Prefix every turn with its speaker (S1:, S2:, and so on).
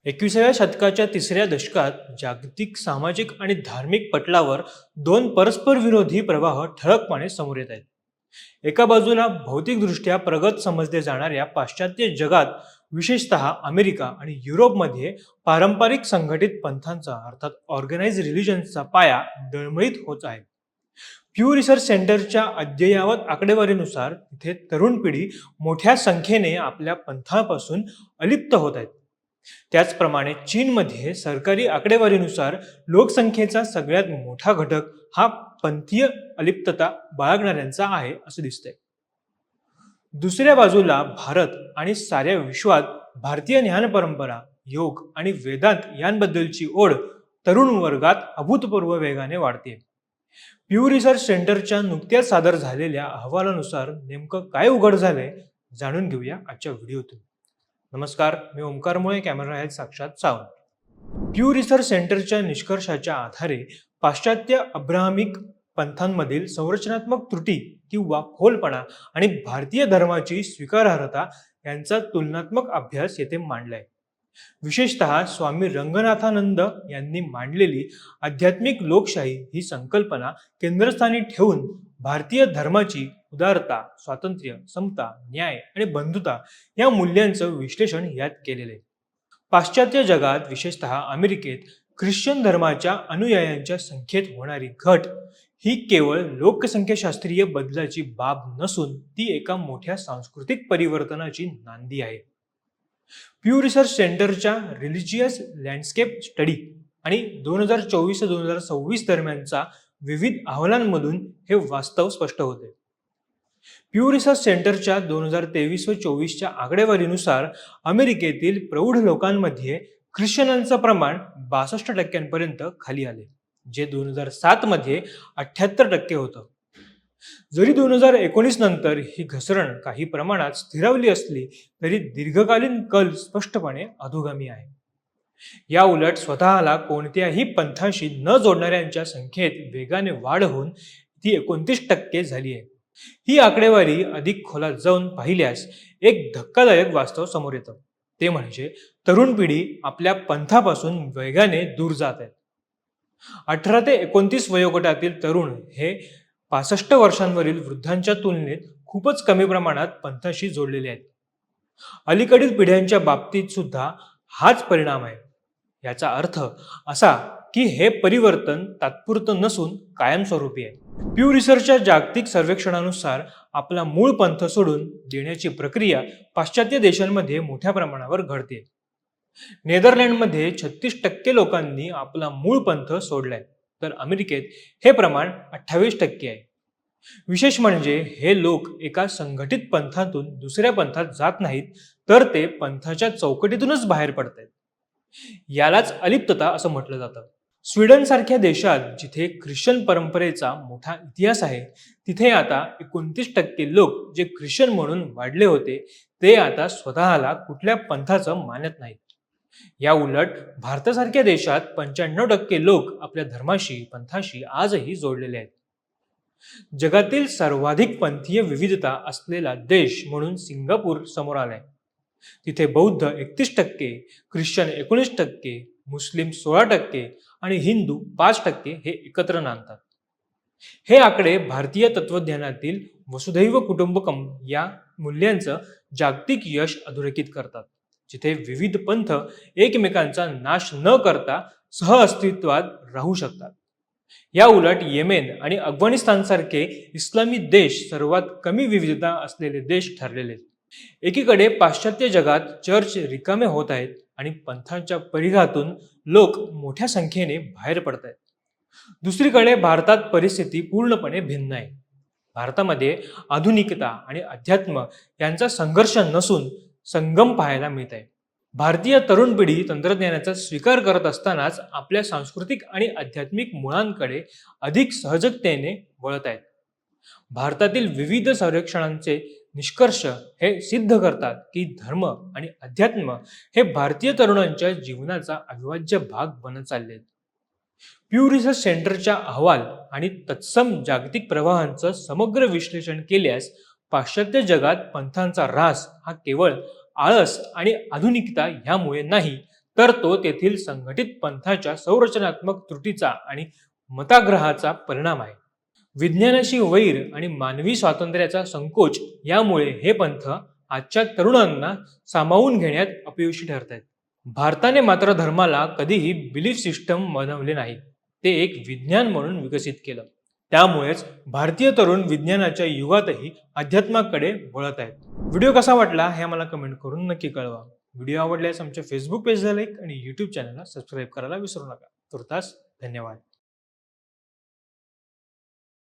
S1: 21व्या शतकाच्या तिसऱ्या दशकात जागतिक सामाजिक आणि धार्मिक पटलावर दोन परस्पर विरोधी प्रवाह ठळकपणे समोर येत आहेत. एका बाजूला भौतिकदृष्ट्या प्रगत समजले जाणाऱ्या पाश्चात्य जगात, विशेषतः अमेरिका आणि युरोपमध्ये पारंपरिक संघटित पंथांचा अर्थात ऑर्गनाइज रिलिजन्सचा पाया डळमळीत होत आहे. प्यू रिसर्च सेंटरच्या अद्ययावत आकडेवारीनुसार तिथे तरुण पिढी मोठ्या संख्येने आपल्या पंथापासून अलिप्त होत आहेत. त्याचप्रमाणे चीनमध्ये सरकारी आकडेवारीनुसार लोकसंख्येचा सगळ्यात मोठा घटक हा पंथीय अलिप्तता बाळगणाऱ्यांचा आहे असं दिसतंय. दुसऱ्या बाजूला भारत आणि साऱ्या विश्वात भारतीय ज्ञान परंपरा, योग आणि वेदांत यांबद्दलची ओढ तरुण वर्गात अभूतपूर्व वेगाने वाढते. प्यू रिसर्च सेंटरच्या नुकत्याच सादर झालेल्या अहवालानुसार नेमकं काय उघड झालंय जाणून घेऊया आजच्या व्हिडिओतून. नमस्कार, मी ओमकार मुळे, कॅमेरा आहे साक्षात सावंत. प्यू रिसर्च सेंटरच्या निष्कर्षाच्या आधारे पाश्चात्य अब्राहमिक पंथांमधील संरचनात्मक त्रुटी किंवा फोलपणा आणि भारतीय धर्माची स्वीकारार्हता यांचा तुलनात्मक अभ्यास येथे मांडलाय. विशेषतः स्वामी रंगनाथानंद यांनी मांडलेली आध्यात्मिक लोकशाही ही संकल्पना केंद्रस्थानी ठेवून भारतीय धर्माची उदारता, स्वातंत्र्य, समता, न्याय आणि बंधुता या मूल्यांचं विश्लेषण यात केलेलं आहे. पाश्चात्य जगात, विशेषतः अमेरिकेत, ख्रिश्चन धर्माच्या अनुयायांच्या संख्येत होणारी घट ही केवळ लोकसंख्याशास्त्रीय बदलाची बाब नसून ती एका मोठ्या सांस्कृतिक परिवर्तनाची नांदी आहे. प्यू रिसर्च सेंटरच्या रिलिजियस लँडस्केप स्टडी आणि 2024-2026 दरम्यानचा विविध अहवालांमधून हे वास्तव स्पष्ट होते. प्यू रिसर्च सेंटरच्या 2023-24च्या आकडेवारीनुसार अमेरिकेतील प्रौढ लोकांमध्ये ख्रिश्चनांचं प्रमाण 62% खाली आले, जे 2007 मध्ये 78% होतं. जरी 2019 नंतर ही घसरण काही प्रमाणात स्थिरावली असली तरी दीर्घकालीन कल स्पष्टपणे अधोगामी आहे. या उलट स्वतःला कोणत्याही पंथाशी न जोडणाऱ्यांच्या संख्येत वेगाने वाढ होऊन ती 29% झाली आहे. ही आकडेवारी अधिक खोलात जाऊन पाहिल्यास एक धक्कादायक वास्तव समोर येतं. ते म्हणजे तरुण पिढी आपल्या पंथापासून वेगाने दूर जात आहेत. 18 ते 29 वयोगटातील तरुण हे 65 वर्षांवरील वृद्धांच्या तुलनेत खूपच कमी प्रमाणात पंथाशी जोडलेले आहेत. अलीकडील पिढ्यांच्या बाबतीत सुद्धा हाच परिणाम आहे. याचा अर्थ असा की हे परिवर्तन तात्पुरतं नसून कायमस्वरूपी आहे. प्यू रिसर्चच्या जागतिक सर्वेक्षणानुसार आपला मूळ पंथ सोडून देण्याची प्रक्रिया पाश्चात्य देशांमध्ये मोठ्या प्रमाणावर घडते. नेदरलँडमध्ये 36% लोकांनी आपला मूळ पंथ सोडलाय, तर अमेरिकेत हे प्रमाण 28% आहे. विशेष म्हणजे हे लोक एका संघटित पंथातून दुसऱ्या पंथात जात नाहीत, तर ते पंथाच्या चौकटीतूनच बाहेर पडत आहेत. यालाच अलिप्तता असं म्हटलं जातं. स्वीडन सारख्या देशात, जिथे ख्रिश्चन परंपरेचा मोठा इतिहास आहे, तिथे आता 29% लोक जे ख्रिश्चन म्हणून वाढले होते ते आता स्वतःला कुठल्या पंथाचं मानत नाहीत. या उलट भारतासारख्या देशात 95% लोक आपल्या धर्माशी, पंथाशी आजही जोडलेले आहेत. जगातील सर्वाधिक पंथीय विविधता असलेला देश म्हणून सिंगापूर समोर आलाय. तिथे बौद्ध 31%, ख्रिश्चन 19%, मुस्लिम 16% आणि हिंदू 5% हे एकत्र नांदतात. हे आकडे भारतीय तत्वज्ञानातील वसुधैव कुटुंबकम या मूल्यांचं जागतिक यश अधोरेखित करतात, जिथे विविध पंथ एकमेकांचा नाश न करता सहअस्तित्वात राहू शकतात. या उलट येमेन आणि अफगाणिस्तानसारखे इस्लामी देश सर्वात कमी विविधता असलेले देश ठरलेले. एकीकडे पाश्चात्य जगात चर्च रिकामे होत आहेत आणि पंथांच्या परिघातून लोक मोठ्या संख्येने बाहेर पडत आहेत. दुसरीकडे भारतात परिस्थिती पूर्णपणे भिन्न आहे. भारतामध्ये आधुनिकता आणि अध्यात्म यांचा संघर्ष नसून संगम पाहायला मिळत आहे. भारतीय तरुण पिढी तंत्रज्ञानाचा स्वीकार करत असतानाच आपल्या सांस्कृतिक आणि आध्यात्मिक मुळांकडे अधिक सहजतेने वळत आहेत. भारतातील विविध सर्वेक्षणांचे निष्कर्ष हे सिद्ध करतात की धर्म आणि अध्यात्म हे भारतीय तरुणांच्या जीवनाचा अविभाज्य भाग बनत चालले आहेत. प्यू रिसर्च सेंटरच्या अहवाल आणि तत्सम जागतिक प्रवाहांचं समग्र विश्लेषण केल्यास पाश्चात्य जगात पंथांचा ऱ्हास हा केवळ आळस आणि आधुनिकता ह्यामुळे नाही, तर तो तेथील संघटित पंथाच्या संरचनात्मक त्रुटीचा आणि मताग्रहाचा परिणाम आहे. विज्ञानाशी वैर आणि मानवी स्वातंत्र्याचा संकोच यामुळे हे पंथ आजच्या तरुणांना सामावून घेण्यात अपयशी ठरत आहेत. भारताने मात्र धर्माला कधीही बिलीफ सिस्टम बनवले नाही, ते एक विज्ञान म्हणून विकसित केलं. त्यामुळेच भारतीय तरुण विज्ञानाच्या युगातही अध्यात्माकडे वळत आहेत. व्हिडिओ कसा वाटला हे मला कमेंट करून नक्की कळवा. व्हिडिओ आवडल्यास आमच्या फेसबुक पेजला लाईक आणि यूट्यूब चॅनलला सबस्क्राईब करायला विसरू नका. तुर्तास धन्यवाद.